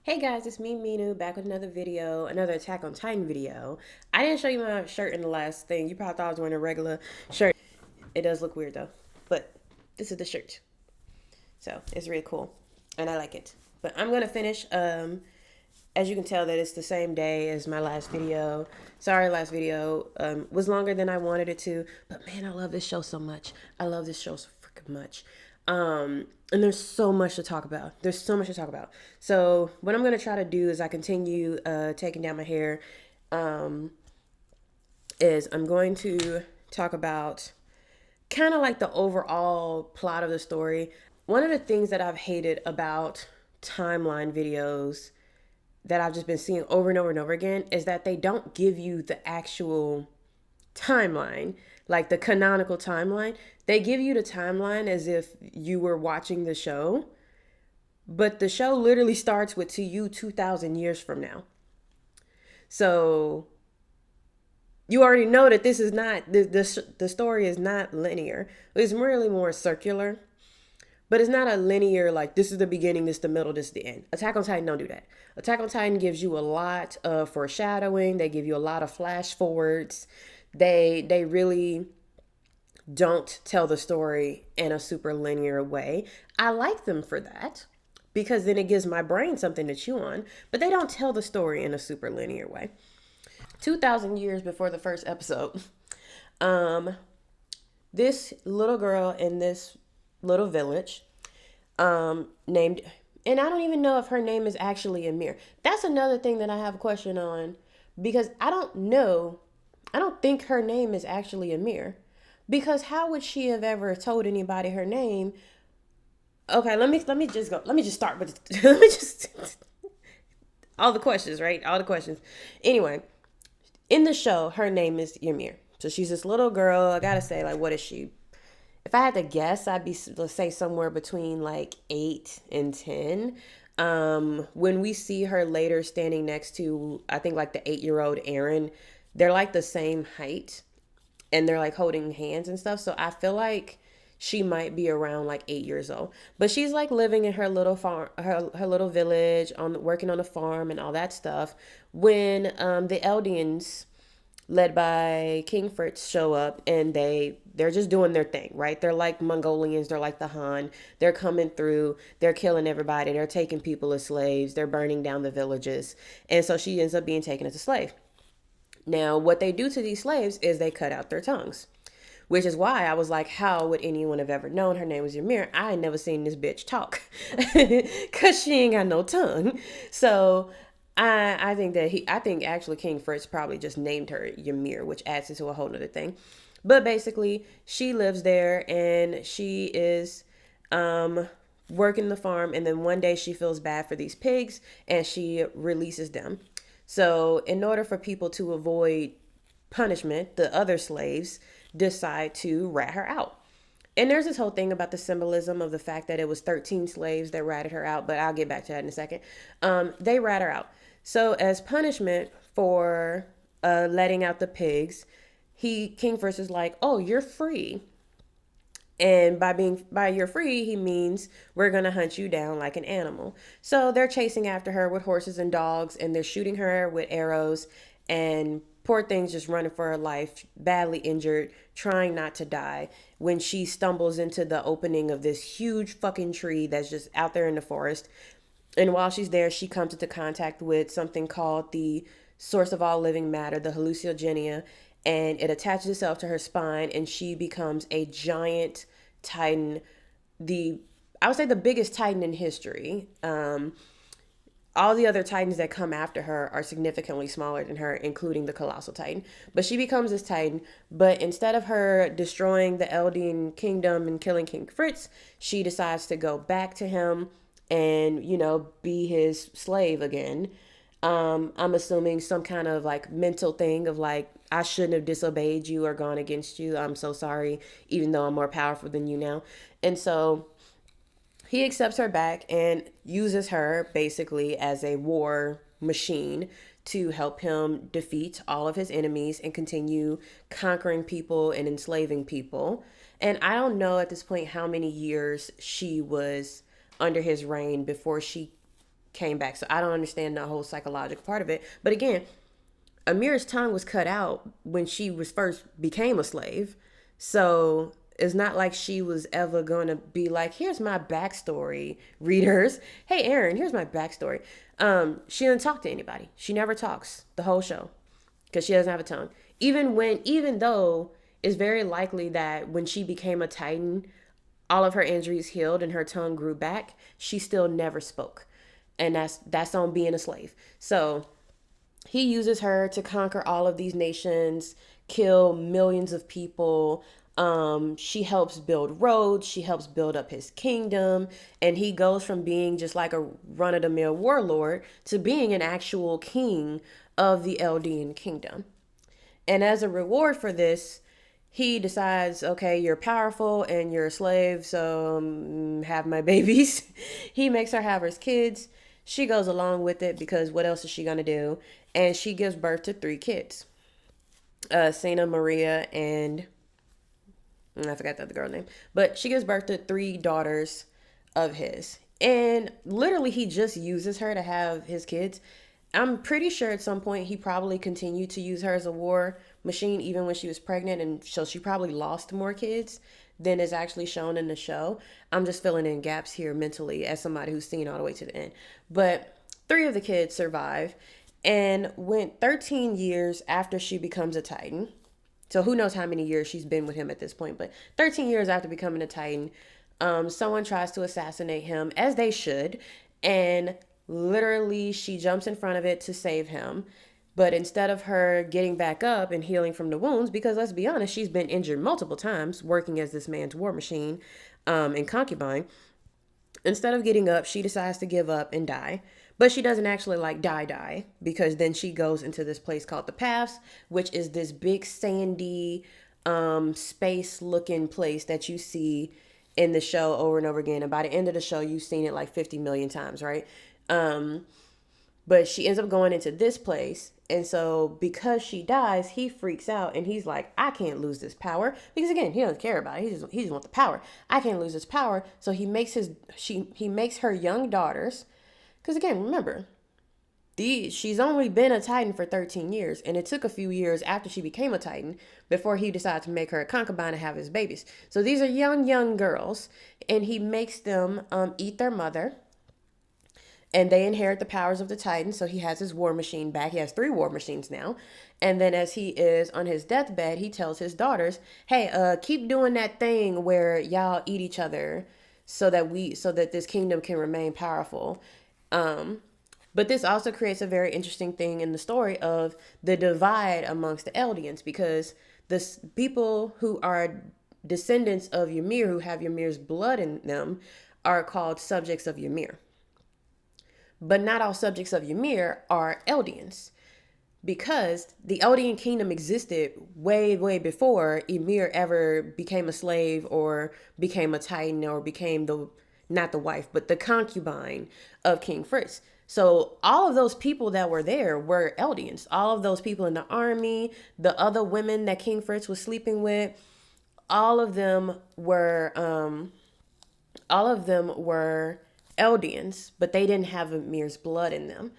Hey guys, it's me, Minu, back with another video, another Attack on Titan video. I didn't show you my shirt in the last thing. You probably thought I was wearing a regular shirt. It does look weird though, but this is the shirt. So it's really cool, and I like it. But I'm gonna finish. As you can tell, that it's the same day as my last video. Sorry, last video was longer than I wanted it to, but man, I love this show so much. I love this show so freaking much. And there's so much to talk about. There's so much to talk about. So what I'm gonna try to do as I continue taking down my hair, is I'm going to talk about kind of like the overall plot of the story. One of the things that I've hated about timeline videos that I've just been seeing over and over and over again is that they don't give you the actual timeline, like the canonical timeline. They give you the timeline as if you were watching the show, but the show literally starts with to you 2,000 years from now. So you already know that this is not the story is not linear. It's really more circular. But it's not a linear, like, this is the beginning, this is the middle, this is the end. Attack on Titan don't do that. Attack on Titan gives you a lot of foreshadowing. They give you a lot of flash forwards. They really don't tell the story in a super linear way. I like them for that because then it gives my brain something to chew on. But they don't tell the story in a super linear way. 2,000 years before the first episode, this little girl in this little village named, and I don't even know if her name is actually Ymir. That's another thing that I have a question on, because I don't know, I don't think her name is actually Ymir, because how would she have ever told anybody her name? Okay, let me just go. Let me just start with let me just all the questions, right? All the questions. Anyway, in the show, her name is Ymir. So she's this little girl. I gotta say, like, what is she? If I had to guess, I'd be, let's say, somewhere between like 8 and 10. When we see her later standing next to, I think, like the 8-year-old Aaron, they're like the same height and they're like holding hands and stuff. So I feel like she might be around like 8 years old, but she's like living in her little farm, her little village, on working on a farm and all that stuff. When the Eldians, led by King Fritz, show up, and they're just doing their thing, right? They're like Mongolians, they're like the Han. They're coming through, they're killing everybody, they're taking people as slaves, they're burning down the villages. And so she ends up being taken as a slave. Now, what they do to these slaves is they cut out their tongues, which is why I was like, how would anyone have ever known her name was Ymir? I ain't never seen this bitch talk because she ain't got no tongue. So I think that I think actually King Fritz probably just named her Ymir, which adds into a whole nother thing. But basically, she lives there and she is working the farm. And then one day she feels bad for these pigs and she releases them. So in order for people to avoid punishment, the other slaves decide to rat her out. And there's this whole thing about the symbolism of the fact that it was 13 slaves that ratted her out, but I'll get back to that in a second. They rat her out. So as punishment for letting out the pigs, King First is like, "Oh, you're free." And by you're free, he means we're gonna hunt you down like an animal. So they're chasing after her with horses and dogs, and they're shooting her with arrows. And poor thing's just running for her life, badly injured, trying not to die. When she stumbles into the opening of this huge fucking tree that's just out there in the forest, and while she's there, she comes into contact with something called the source of all living matter, the hallucinogenia, and it attaches itself to her spine, and she becomes a giant titan. I would say the biggest titan in history. All the other titans that come after her are significantly smaller than her, including the colossal titan. But she becomes this titan. But instead of her destroying the Eldian kingdom and killing King Fritz, she decides to go back to him and, be his slave again. I'm assuming some kind of like mental thing of like, I shouldn't have disobeyed you or gone against you. I'm so sorry, even though I'm more powerful than you now. And so he accepts her back and uses her basically as a war machine to help him defeat all of his enemies and continue conquering people and enslaving people. And I don't know at this point how many years she was under his reign before she came back. So I don't understand the whole psychological part of it. But again, Amir's tongue was cut out when she was first became a slave. So it's not like she was ever going to be like, here's my backstory, readers. Hey, Aaron, here's my backstory. She didn't talk to anybody. She never talks the whole show because she doesn't have a tongue. Even though it's very likely that when she became a Titan, all of her injuries healed and her tongue grew back, she still never spoke. And that's on being a slave. So he uses her to conquer all of these nations, kill millions of people. She helps build roads. She helps build up his kingdom. And he goes from being just like a run-of-the-mill warlord to being an actual king of the Eldian kingdom. And as a reward for this, he decides, okay, you're powerful and you're a slave, so have my babies. He makes her have her kids. She goes along with it because what else is she going to do? And she gives birth to 3 kids. Sena, Maria, and I forgot the other girl's name. But she gives birth to 3 daughters of his. And literally he just uses her to have his kids. I'm pretty sure at some point he probably continued to use her as a war machine even when she was pregnant, and so she probably lost more kids than is actually shown in the show. I'm just filling in gaps here mentally as somebody who's seen all the way to the end. But 3 of the kids survive and went 13 years after she becomes a Titan. So who knows how many years she's been with him at this point, but 13 years after becoming a Titan, someone tries to assassinate him, as they should, and literally she jumps in front of it to save him. But instead of her getting back up and healing from the wounds, because let's be honest, she's been injured multiple times working as this man's war machine and concubine. Instead of getting up, she decides to give up and die. But she doesn't actually like die, because then she goes into this place called the Paths, which is this big sandy space looking place that you see in the show over and over again. And by the end of the show, you've seen it like 50 million times, right? But she ends up going into this place. And so because she dies, he freaks out and he's like, I can't lose this power. Because again, he doesn't care about it. He just wants the power. I can't lose this power. So he makes her young daughters. Because again, remember, she's only been a Titan for 13 years. And it took a few years after she became a Titan before he decided to make her a concubine and have his babies. So these are young girls. And he makes them eat their mother. And they inherit the powers of the Titan. So he has his war machine back. He has 3 war machines now. And then as he is on his deathbed, he tells his daughters, hey, keep doing that thing where y'all eat each other so that this kingdom can remain powerful. But this also creates a very interesting thing in the story of the divide amongst the Eldians, because the people who are descendants of Ymir, who have Ymir's blood in them, are called subjects of Ymir. But not all subjects of Ymir are Eldians, because the Eldian kingdom existed way, way before Ymir ever became a slave or became a Titan or became not the wife, but the concubine of King Fritz. So all of those people that were there were Eldians. All of those people in the army, the other women that King Fritz was sleeping with, all of them were Eldians, but they didn't have Ymir's blood in them.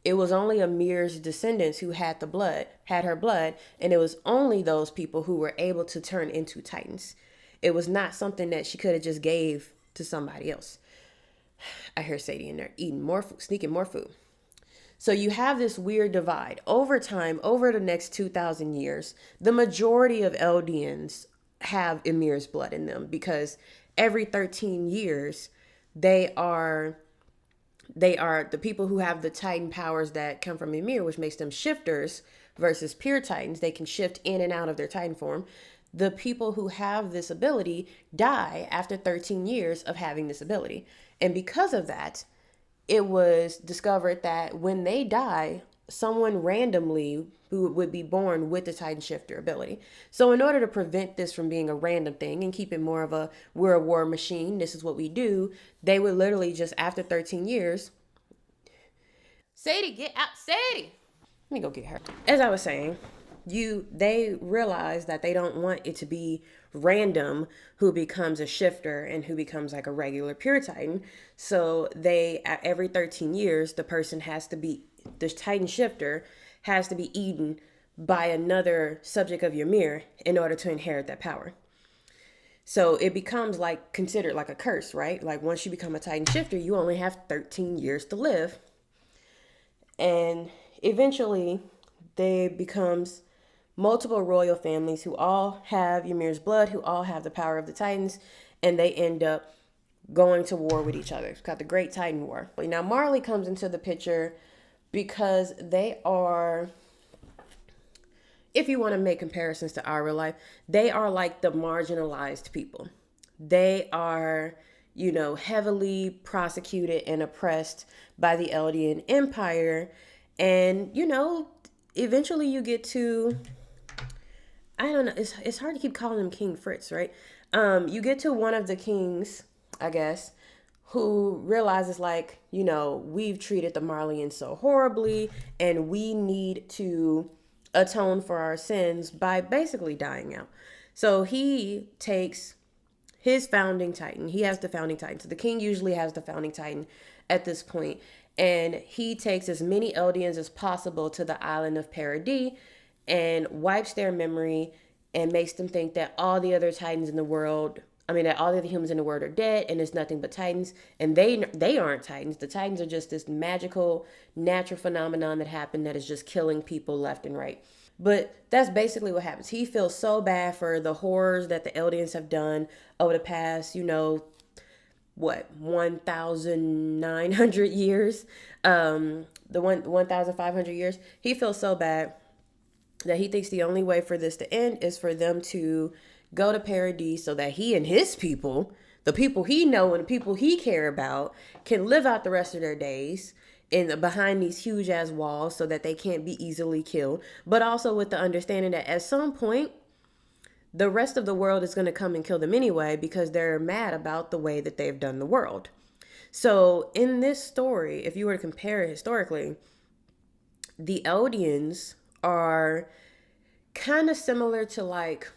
It was only Ymir's descendants who had her blood, and it was only those people who were able to turn into Titans. It was not something that she could have just gave to somebody else. I hear Sadie in there eating more food, sneaking more food. So you have this weird divide. Over time, over the next 2,000 years, the majority of Eldians have Ymir's blood in them, because every 13 years, they are the people who have the Titan powers that come from Ymir, which makes them shifters versus pure Titans. They can shift in and out of their Titan form. The people who have this ability die after 13 years of having this ability. And because of that, it was discovered that when they die, someone randomly who would be born with the Titan shifter ability. So in order to prevent this from being a random thing and keep it more of we're a war machine, this is what we do, they would literally just after 13 years, Sadie, get out, Sadie. Let me go get her. As I was saying, they realize that they don't want it to be random who becomes a shifter and who becomes like a regular pure titan. So they, at every 13 years, the titan shifter has to be eaten by another subject of Ymir in order to inherit that power. So it becomes like considered like a curse, right? Like once you become a titan shifter, you only have 13 years to live. And eventually there becomes multiple royal families who all have Ymir's blood, who all have the power of the Titans, and they end up going to war with each other. It's called the Great Titan War. But now Marley comes into the picture because they are, if you want to make comparisons to our real life, they are like the marginalized people. They are, heavily prosecuted and oppressed by the Eldian Empire. And, eventually you get to, I don't know, it's hard to keep calling him King Fritz, right? You get to one of the kings, I guess, who realizes like, we've treated the Marleyans so horribly and we need to atone for our sins by basically dying out. So he takes his founding titan. He has the founding titan. So the king usually has the founding titan at this point. And he takes as many Eldians as possible to the island of Paradis and wipes their memory and makes them think that all the other titans in the world, that all the other humans in the world are dead and it's nothing but titans. And they aren't titans. The titans are just this magical, natural phenomenon that happened that is just killing people left and right. But that's basically what happens. He feels so bad for the horrors that the Eldians have done over the past, 1,900 years, the 1,500 years. He feels so bad that he thinks the only way for this to end is for them to go to Paradis so that he and his people, the people he know and the people he care about, can live out the rest of their days behind these huge ass walls so that they can't be easily killed, but also with the understanding that at some point the rest of the world is going to come and kill them anyway because they're mad about the way that they've done the world. So in this story, if you were to compare it historically, the Eldians are kind of similar to like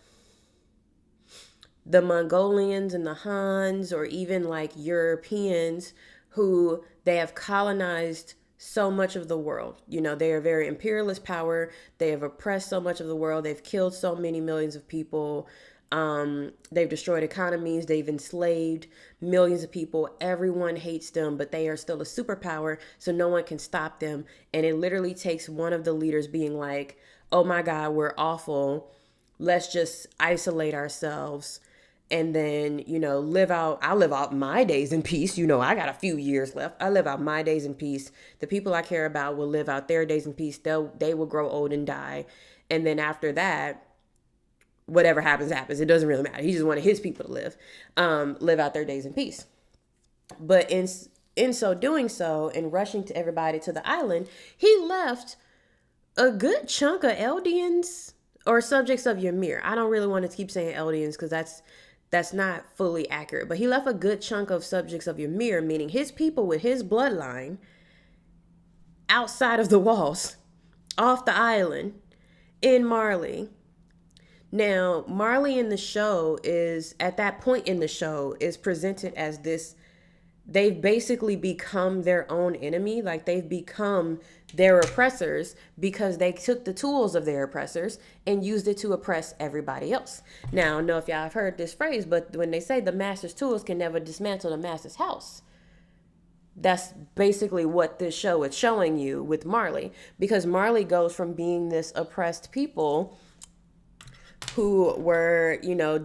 the Mongolians and the Hans, or even like Europeans who they have colonized so much of the world. They are very imperialist power. They have oppressed so much of the world. They've killed so many millions of people. They've destroyed economies. They've enslaved millions of people. Everyone hates them, but they are still a superpower, so no one can stop them. And it literally takes one of the leaders being like, oh my God, we're awful. Let's just isolate ourselves and then, I'll live out my days in peace. I got a few years left. I live out my days in peace. The people I care about will live out their days in peace. They will grow old and die. And then after that, whatever happens, happens. It doesn't really matter. He just wanted his people to live out their days in peace. But in so doing so, and rushing to everybody to the island, he left a good chunk of Eldians or subjects of Ymir. I don't really want to keep saying Eldians because that's not fully accurate. But he left a good chunk of subjects of Ymir, meaning his people with his bloodline, outside of the walls, off the island, in Marley. Now, Marley in the show is, at that point in the show, is presented as this, they've basically become their own enemy. Like they've become their oppressors because they took the tools of their oppressors and used it to oppress everybody else. Now, I don't know if y'all have heard this phrase, but when they say the master's tools can never dismantle the master's house, that's basically what this show is showing you with Marley, because Marley goes from being this oppressed people who were,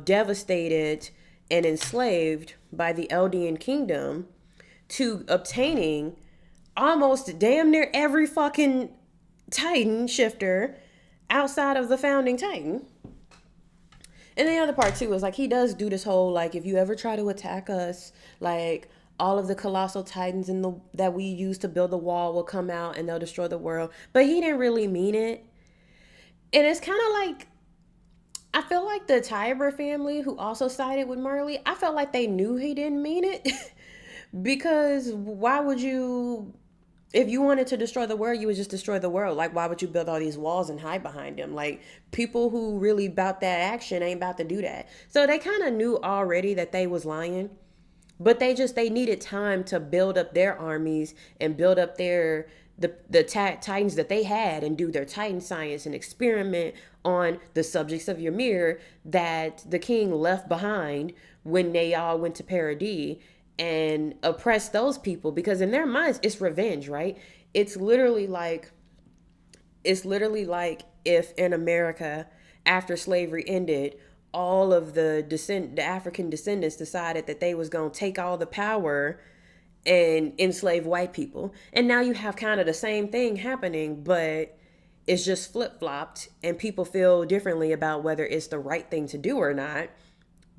devastated and enslaved by the Eldian kingdom to obtaining almost damn near every fucking Titan shifter outside of the founding Titan. And the other part too is like he does do this whole like, if you ever try to attack us, like all of the colossal Titans that we use to build the wall will come out and they'll destroy the world. But he didn't really mean it. And it's kind of like, I feel like the Tiber family, who also sided with Marley, I felt like they knew he didn't mean it. Because why would you If you wanted to destroy the world, you would just destroy the world. Like, why would you build all these walls and hide behind them? Like, people who really about that action ain't about to do that. So they kind of knew already that they was lying, but they needed time to build up their armies and build up titans that they had and do their titan science and experiment on the subjects of Ymir that the king left behind when they all went to Paradis, and oppress those people, because in their minds it's revenge, right? It's literally like if in America, after slavery ended, all of the African descendants decided that they was going to take all the power and enslave white people. And now you have kind of the same thing happening, but it's just flip-flopped, and people feel differently about whether it's the right thing to do or not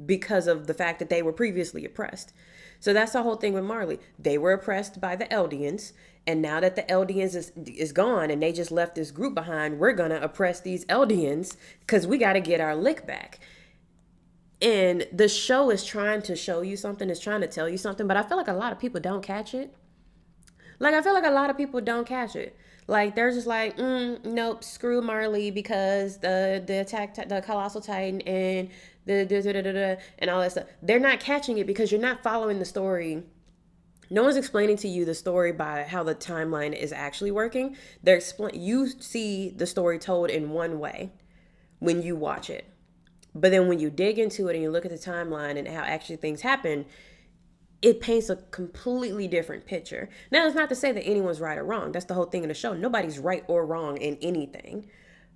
because of the fact that they were previously oppressed. So that's the whole thing with Marley. They were oppressed by the Eldians, and now that the Eldians is gone and they just left this group behind, we're going to oppress these Eldians because we got to get our lick back. And the show is trying to show you something, it's trying to tell you something, but I feel like a lot of people don't catch it. Like, I feel like a lot of people don't catch it. Like, they're just like, nope, screw Marley because the attack, the colossal titan, and and all that stuff. They're not catching it because you're not following the story. No one's explaining to you the story by how the timeline is actually working. You see the story told in one way when you watch it, but then when you dig into it and you look at the timeline and how actually things happen, it paints a completely different picture. Now, it's not to say that anyone's right or wrong. That's the whole thing of the show. Nobody's right or wrong in anything.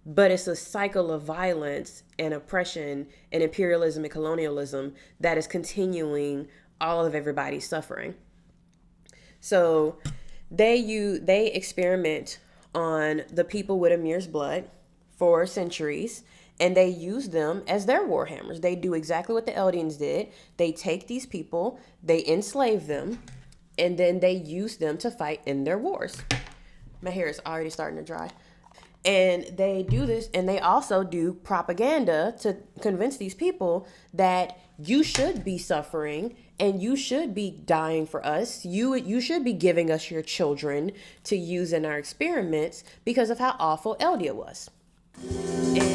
But it's a cycle of violence and oppression and imperialism and colonialism that is continuing all of everybody's suffering. So they experiment on the people with Ymir's blood for centuries, and they use them as their warhammers. They do exactly what the Eldians did. They take these people, they enslave them, and then they use them to fight in their wars. My hair is already starting to dry. And they do this, and they also do propaganda to convince these people that you should be suffering and you should be dying for us. You should be giving us your children to use in our experiments because of how awful Eldia was. And